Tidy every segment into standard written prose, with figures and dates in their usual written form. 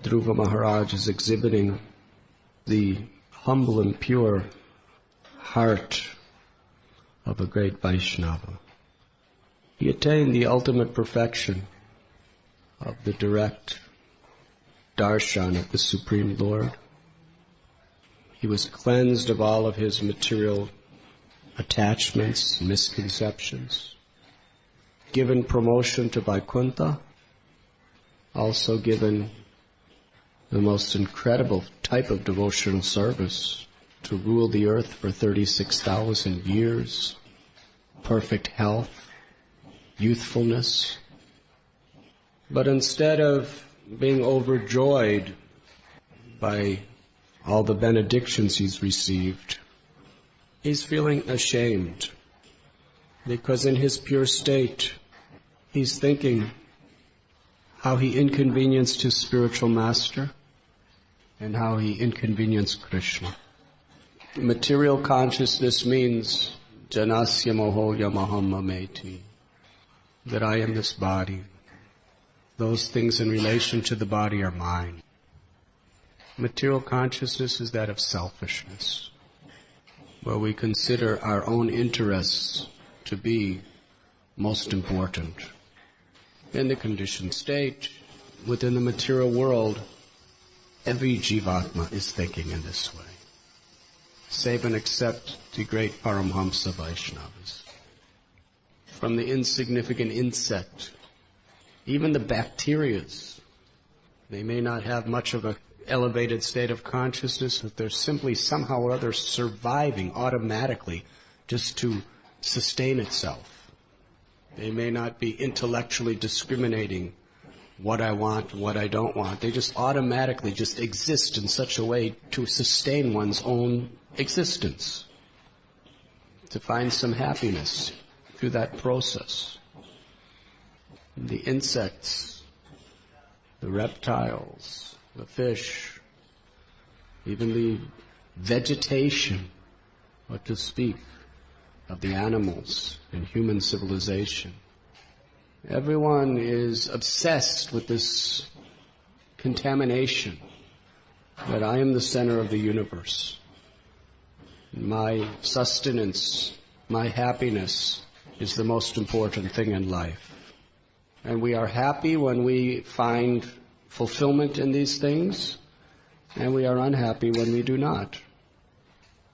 Dhruva Maharaj is exhibiting the humble and pure heart of a great Vaishnava. He attained the ultimate perfection of the direct darshan of the Supreme Lord. He was cleansed of all of his material attachments, misconceptions, given promotion to Vaikuntha, also given the most incredible type of devotional service to rule the earth for 36,000 years, perfect health, youthfulness. But instead of being overjoyed by all the benedictions he's received, he's feeling ashamed, because in his pure state, he's thinking how he inconvenienced his spiritual master and how he inconvenienced Krishna. Material consciousness means janasya moho yamaham mameti, that I am this body. Those things in relation to the body are mine. Material consciousness is that of selfishness, where we consider our own interests to be most important. In the conditioned state, within the material world, every jivatma is thinking in this way, save and except the great Paramhamsa Vaishnavas. From the insignificant insect, even the bacterias, they may not have much of an elevated state of consciousness, but they're simply somehow or other surviving automatically just to sustain itself. They may not be intellectually discriminating what I want and what I don't want. They just automatically just exist in such a way to sustain one's own existence, to find some happiness through that process. The insects, the reptiles, the fish, even the vegetation, what to speak of the animals in human civilization. Everyone is obsessed with this contamination that I am the center of the universe. My sustenance, my happiness is the most important thing in life. And we are happy when we find fulfillment in these things, and we are unhappy when we do not.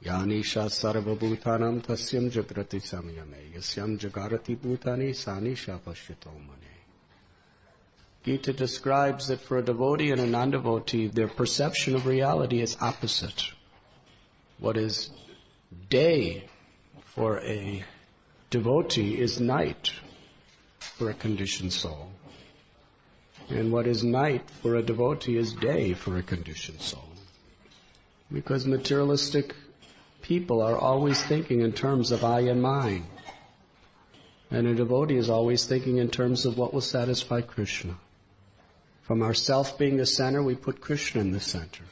Yanisha sarva bhutanam tasyam jagrati samyame yasyam jagarati bhutani sanisha pashyito mane. Gita describes that for a devotee and a non-devotee, their perception of reality is opposite. What is day for a devotee is night for a conditioned soul. And what is night for a devotee is day for a conditioned soul. Because materialistic people are always thinking in terms of I and mine. And a devotee is always thinking in terms of what will satisfy Krishna. From our self being the center, we put Krishna in the center.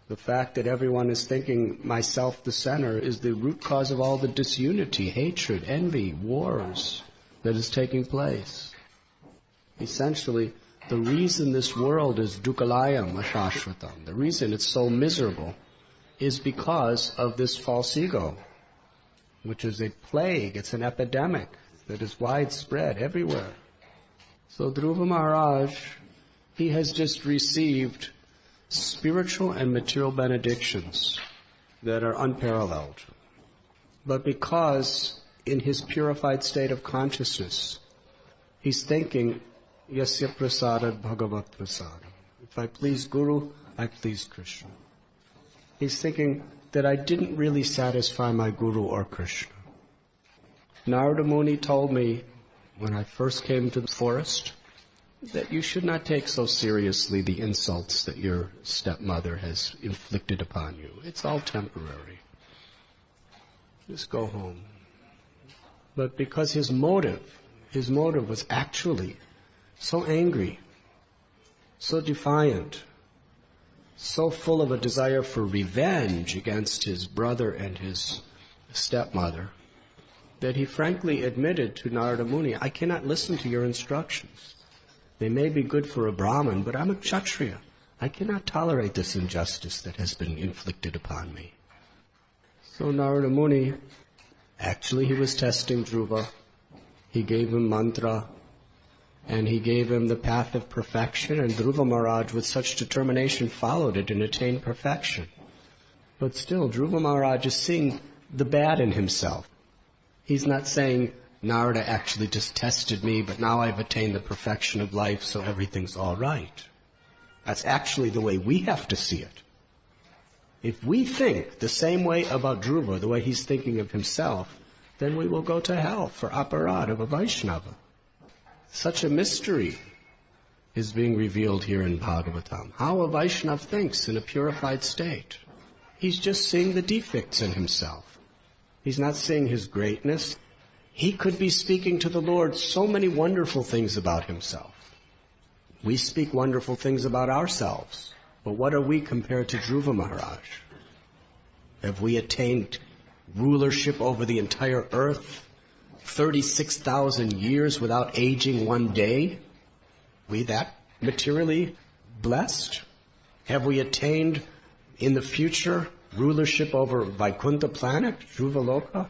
The fact that everyone is thinking myself the center is the root cause of all the disunity, hatred, envy, wars that is taking place. Essentially, the reason this world is dukkhalayam ashashvatam, the reason it's so miserable, is because of this false ego, which is a plague, it's an epidemic that is widespread everywhere. So Dhruva Maharaj, he has just received spiritual and material benedictions that are unparalleled. But because in his purified state of consciousness, he's thinking, Yasya prasadad bhagavat prasadam. If I please Guru, I please Krishna. He's thinking that I didn't really satisfy my Guru or Krishna. Narada Muni told me when I first came to the forest that you should not take so seriously the insults that your stepmother has inflicted upon you. It's all temporary. Just go home. But because his motive was actually so angry, so defiant, so full of a desire for revenge against his brother and his stepmother, that he frankly admitted to Narada Muni, I cannot listen to your instructions. They may be good for a Brahmin, but I'm a Kshatriya. I cannot tolerate this injustice that has been inflicted upon me. So Narada Muni, actually he was testing Dhruva. He gave him mantra, and he gave him the path of perfection, and Dhruva Maharaj with such determination followed it and attained perfection. But still, Dhruva Maharaj is seeing the bad in himself. He's not saying, Narada actually just tested me, but now I've attained the perfection of life, so everything's all right. That's actually the way we have to see it. If we think the same way about Dhruva, the way he's thinking of himself, then we will go to hell for aparad of a Vaishnava. Such a mystery is being revealed here in Bhagavatam. How a Vaishnava thinks in a purified state. He's just seeing the defects in himself. He's not seeing his greatness. He could be speaking to the Lord so many wonderful things about himself. We speak wonderful things about ourselves. But what are we compared to Dhruva Maharaj? Have we attained rulership over the entire earth? 36,000 years without aging one day? We that materially blessed? Have we attained in the future rulership over Vaikuntha planet, Dhruvaloka?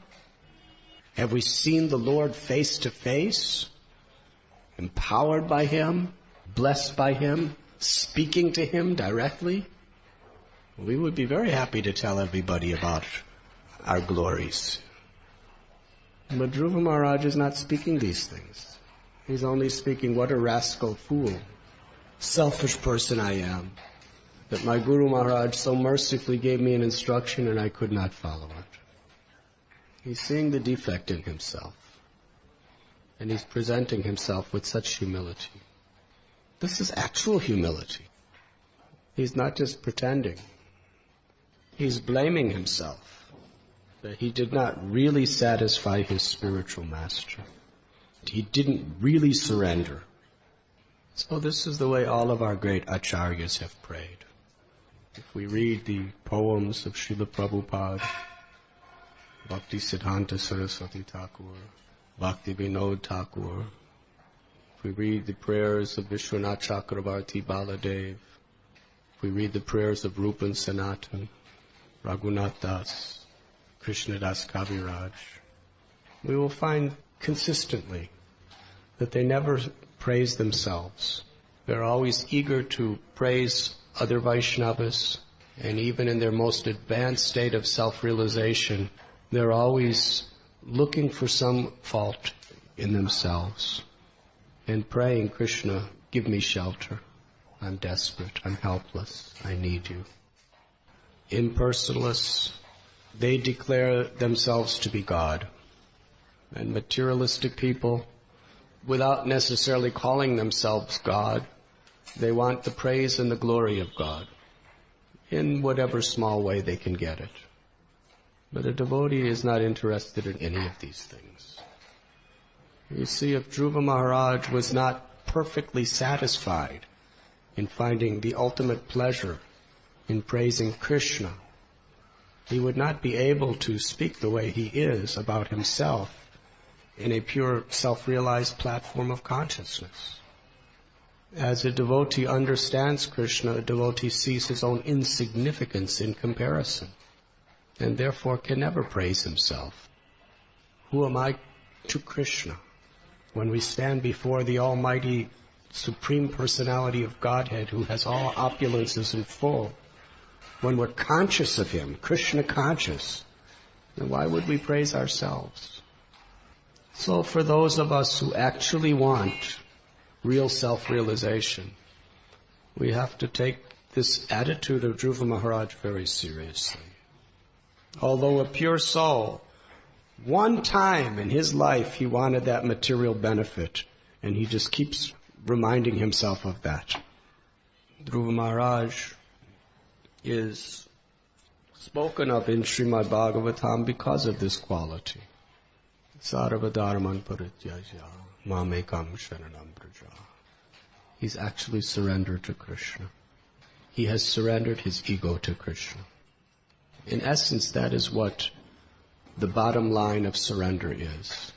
Have we seen the Lord face to face, empowered by Him, blessed by Him, speaking to Him directly? We would be very happy to tell everybody about our glories. But Dhruva Maharaj is not speaking these things. He's only speaking, what a rascal fool, selfish person I am, that my Guru Maharaj so mercifully gave me an instruction and I could not follow it. He's seeing the defect in himself, and he's presenting himself with such humility. This is actual humility. He's not just pretending. He's blaming himself that he did not really satisfy his spiritual master. He didn't really surrender. So this is the way all of our great acharyas have prayed. If we read the poems of Srila Prabhupada, Bhaktisiddhanta Saraswati Thakur, Bhaktivinod Thakur, if we read the prayers of Visvanath Chakravarti, Baldev, if we read the prayers of Rupa and Sanatan, Raghunath, Krishnadas Kaviraj, we will find consistently that they never praise themselves. They're always eager to praise other Vaishnavas, and even in their most advanced state of self-realization, they're always looking for some fault in themselves and praying, Krishna, give me shelter. I'm desperate. I'm helpless. I need you. Impersonalists, they declare themselves to be God. And materialistic people, without necessarily calling themselves God, they want the praise and the glory of God in whatever small way they can get it. But a devotee is not interested in any of these things. You see, if Dhruva Maharaj was not perfectly satisfied in finding the ultimate pleasure in praising Krishna, he would not be able to speak the way he is about himself in a pure self-realized platform of consciousness. As a devotee understands Krishna, a devotee sees his own insignificance in comparison, and therefore can never praise himself. Who am I to Krishna? When we stand before the Almighty Supreme Personality of Godhead, who has all opulences in full, when we're conscious of Him, Krishna conscious, then why would we praise ourselves? So for those of us who actually want real self-realization, we have to take this attitude of Dhruva Maharaj very seriously. Although a pure soul, one time in his life he wanted that material benefit, and he just keeps reminding himself of that. Dhruva Maharaj is spoken of in Srimad Bhagavatam because of this quality. Sarva dharman parityajya mamekam sharanam praja. He's actually surrendered to Krishna. He has surrendered his ego to Krishna. In essence, that is what the bottom line of surrender is.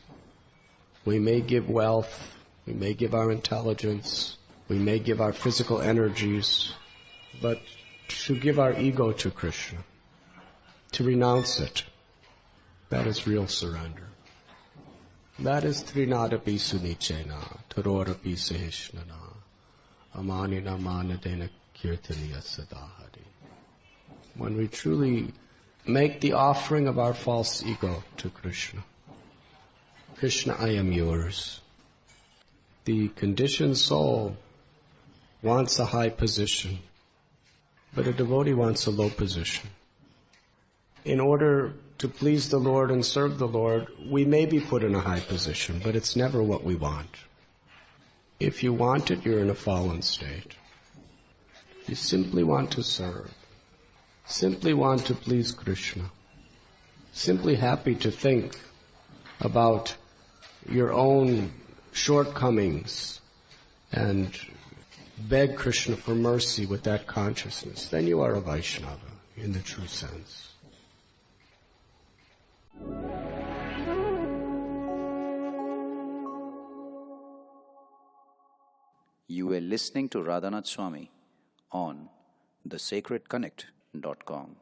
We may give wealth, we may give our intelligence, we may give our physical energies, but to give our ego to Krishna, to renounce it. That is real surrender. That is Trinadapi Sunichena, Tarorapi Sahishnana, Amanina Manadena Kirtaniya Sadahari. When we truly make the offering of our false ego to Krishna, Krishna, I am yours. The conditioned soul wants a high position, but a devotee wants a low position. In order to please the Lord and serve the Lord, we may be put in a high position, but it's never what we want. If you want it, you're in a fallen state. You simply want to serve, simply want to please Krishna, simply happy to think about your own shortcomings and beg Krishna for mercy with that consciousness, then you are a Vaishnava in the true sense. You were listening to Radhanath Swami on thesacredconnect.com.